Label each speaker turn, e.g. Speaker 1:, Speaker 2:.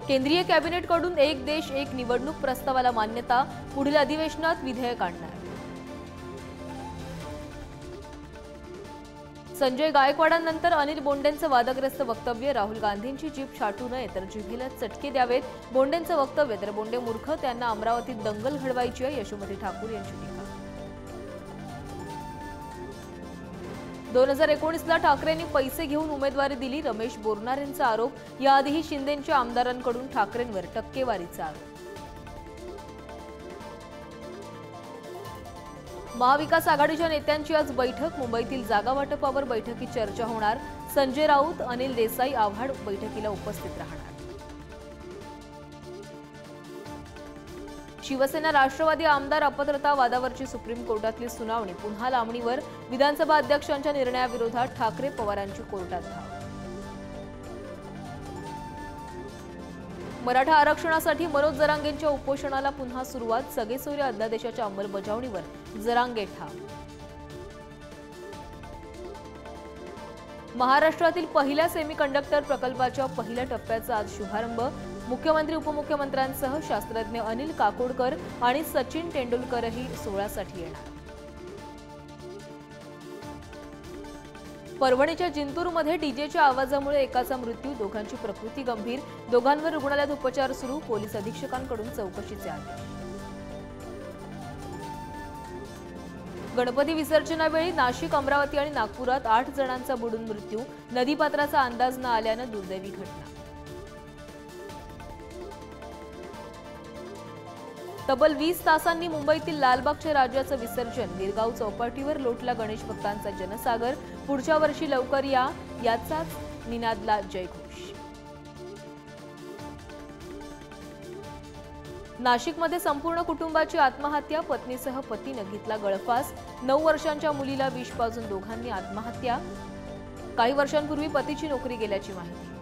Speaker 1: केंद्रीय कॅबिनेटकडून एक देश एक निवडणूक प्रस्तावाला मान्यता, पुढील अधिवेशनात विधेयक आणणार। संजय गायकवाडांनंतर अनिल बोंडेंचं वादग्रस्त वक्तव्य, राहुल गांधींची जीभ छाटू नये तर जिभेला चटके द्यावेत, बोंडेंचं वक्तव्य तर बोंडे मूर्ख, त्यांना अमरावतीत दंगल घडवायची आहे, यशोमती ठाकूर यांची टीका। 2019ला ठाकरेंनी पैसे घेऊन उमेदवारी दिली, रमेश बोरनारेंचा आरोप, याआधीही शिंदेंच्या आमदारांकडून ठाकरेंवर टक्केवारीचा आरोप। महाविकास आघाडीच्या नेत्यांची आज बैठक, मुंबईतील जागा वाटपावर बैठकीत चर्चा होणार, संजय राऊत, अनिल देसाई आव्हाड बैठकीला उपस्थित राहणार। शिवसेना राष्ट्रवादी आमदार अपात्रता वादावरची सुप्रीम कोर्टातली सुनावणी पुन्हा लांबणीवर, विधानसभा अध्यक्षांच्या निर्णयाविरोधात ठाकरे पवारांची कोर्टात धाव। मराठा आरक्षणासाठी मनोज जरांगेंच्या उपोषणाला पुन्हा सुरुवात, सगेसोयरे अध्यादेशाच्या अंमलबजावणीवर जरांगे ठाम। महाराष्ट्रातील पहिल्या सेमीकंडक्टर प्रकल्पाच्या पहिल्या टप्प्याचा आज शुभारंभ, मुख्यमंत्री उपमुख्यमंत्र्यांसह शास्त्रज्ञ अनिल काकोडकर आणि सचिन तेंडुलकरही सोहळ्यासाठी येणार। परभणीच्या जिंतूरमध्ये डीजेच्या आवाजामुळे एकाचा मृत्यू, दोघांची प्रकृती गंभीर, दोघांवर रुग्णालयात उपचार सुरू, पोलीस अधीक्षकांकडून चौकशीचे आदेश। गणपती विसर्जनावेळी नाशिक, अमरावती आणि नागपुरात 8 जणांचा बुडून मृत्यू, नदीपात्राचा अंदाज न आल्यानं दुर्दैवी घटना। तब्बल 20 तासांनी मुंबईतील लालबागच्या राजाचं विसर्जन, गिरगाव चौपाटीवर लोटला गणेश भक्तांचा जनसागर, पुढच्या वर्षी लवकर या, याचाच निनादला जयघोष। नाशिकमध्ये संपूर्ण कुटुंबाची आत्महत्या, पत्नीसह पतीनं घेतला गळफास, 9 वर्षांच्या मुलीला विष पाजून दोघांनी आत्महत्या, काही वर्षांपूर्वी पतीची नोकरी गेल्याची माहिती।